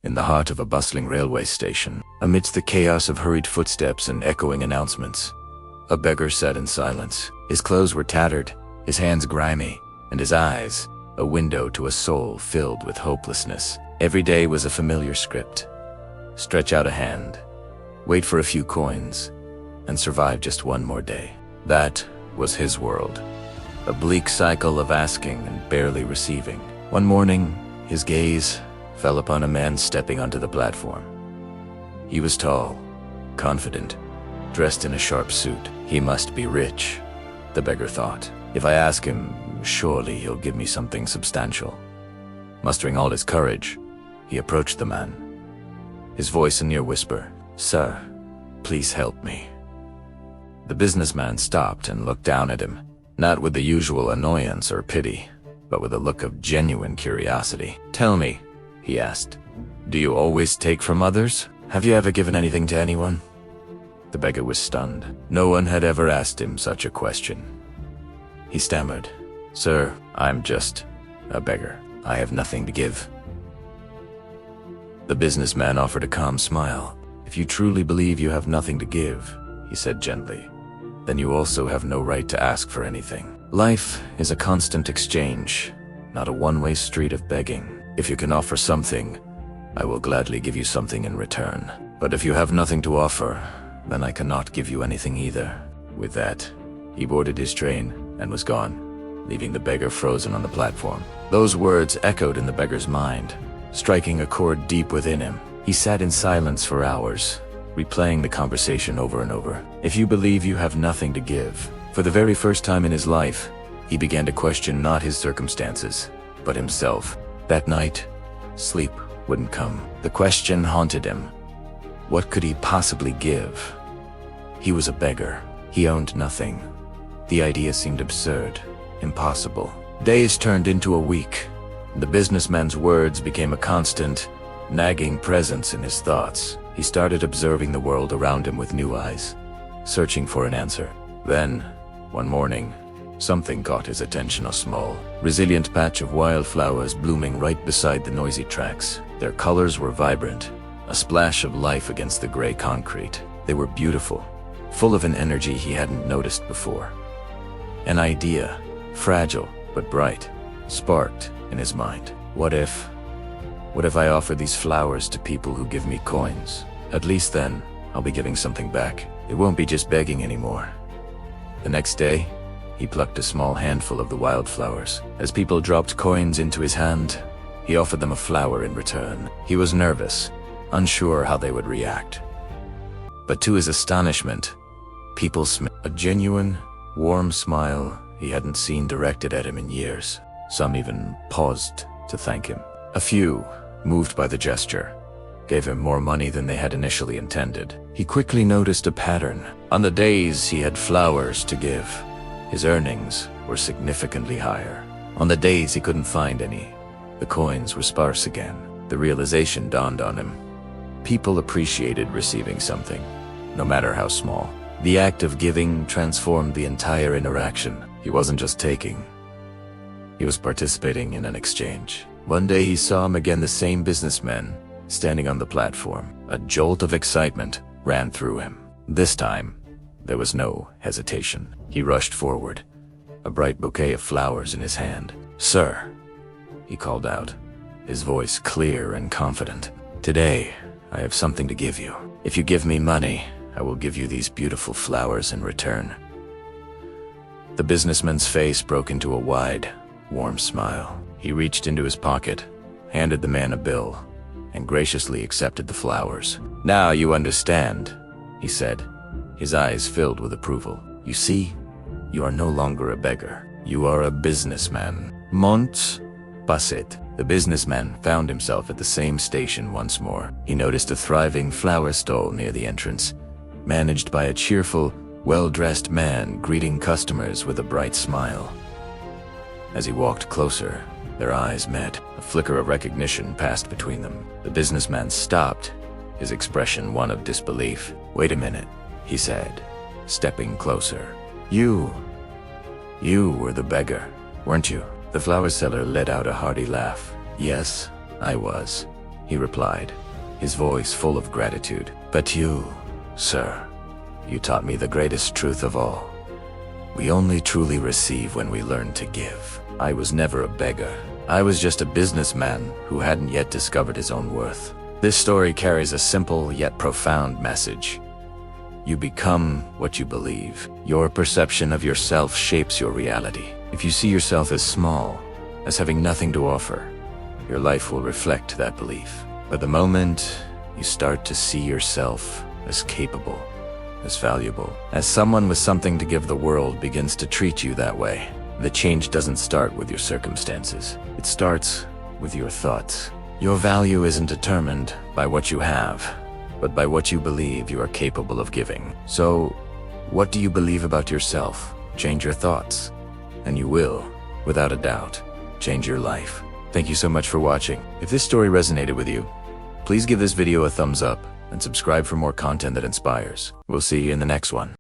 in the heart of a bustling railway station, amidst the chaos of hurried footsteps and echoing announcements. A beggar sat in silence. His clothes were tattered, his hands grimy, and his eyes a window to a soul filled with hopelessness. Every day was a familiar script. Stretch out a hand, wait for a few coins, and survive just one more day. That was his world. A bleak cycle of asking and barely receiving. One morning, his gaze fell upon a man stepping onto the platform. He was tall, confident, dressed in a sharp suit. He must be rich, the beggar thought. If I ask him, surely he'll give me something substantial. Mustering all his courage, he approached the man. His voice a near whisper, "Sir, please help me." The businessman stopped and looked down at him, not with the usual annoyance or pity, but with a look of genuine curiosity. "Tell me," he asked, "do you always take from others? Have you ever given anything to anyone?" The beggar was stunned. No one had ever asked him such a question. He stammered, "Sir, I'm just a beggar. I have nothing to give." The businessman offered a calm smile. "If you truly believe you have nothing to give," he said gently, "then you also have no right to ask for anything. Life is a constant exchange, not a one-way street of begging. If you can offer something, I will gladly give you something in return. But if you have nothing to offer, then I cannot give you anything either." With that, he boarded his train and was gone, leaving the beggar frozen on the platform. Those words echoed in the beggar's mind, striking a chord deep within him. He sat in silence for hours, replaying the conversation over and over. If you believe you have nothing to give. For the very first time in his life, he began to question not his circumstances, but himself. That night, sleep wouldn't come. The question haunted him. What could he possibly give? He was a beggar. He owned nothing. The idea seemed absurd, impossible. Days turned into a week. The businessman's words became a constant, nagging presence in his thoughts. He started observing the world around him with new eyes, searching for an answer. Then, one morning, something caught his attention. A small, resilient patch of wildflowers blooming right beside the noisy tracks. Their colors were vibrant, a splash of life against the gray concrete. They were beautiful, full of an energy he hadn't noticed before. An idea, fragile but bright, sparked in his mind. What if I offer these flowers to people who give me coins? At least then, I'll be giving something back. It won't be just begging anymore. The next day, he plucked a small handful of the wildflowers. As people dropped coins into his hand, he offered them a flower in return. He was nervous, unsure how they would react. But to his astonishment, people smiled. A genuine, warm smile he hadn't seen directed at him in years. Some even paused to thank him. A few, moved by the gesture, gave him more money than they had initially intended. He quickly noticed a pattern. On the days he had flowers to give, his earnings were significantly higher. On the days he couldn't find any, the coins were sparse again. The realization dawned on him. People appreciated receiving something, no matter how small. The act of giving transformed the entire interaction. He wasn't just taking. He was participating in an exchange. One day he saw him again, the same businessman, standing on the platform. A jolt of excitement ran through him. This time, there was no hesitation. He rushed forward, a bright bouquet of flowers in his hand. "Sir," he called out, his voice clear and confident. "Today, I have something to give you. If you give me money, I will give you these beautiful flowers in return." The businessman's face broke into a wide, warm smile. He reached into his pocket, handed the man a bill, and graciously accepted the flowers. "Now you understand," he said, his eyes filled with approval. "You see, you are no longer a beggar. You are a businessman." Months passed. The businessman found himself at the same station once more. He noticed a thriving flower stall near the entrance, managed by a cheerful, well-dressed man greeting customers with a bright smile. As he walked closer, their eyes met. A flicker of recognition passed between them. The businessman stopped, his expression one of disbelief. "Wait a minute," he said, stepping closer. You were the beggar, weren't you?" The flower seller let out a hearty laugh. "Yes, I was," he replied, his voice full of gratitude. But you, sir, you taught me the greatest truth of all. We only truly receive when we learn to give. I was never a beggar. I was just a businessman who hadn't yet discovered his own worth. This story carries a simple yet profound message. You become what you believe. Your perception of yourself shapes your reality. If you see yourself as small, as having nothing to offer, your life will reflect that belief. But the moment you start to see yourself as capable, as valuable, as someone with something to give, the world begins to treat you that way. The change doesn't start with your circumstances. It starts with your thoughts. Your value isn't determined by what you have, but by what you believe you are capable of giving. So, what do you believe about yourself? Change your thoughts, and you will, without a doubt, change your life. Thank you so much for watching. If this story resonated with you, please give this video a thumbs up and subscribe for more content that inspires. We'll see you in the next one.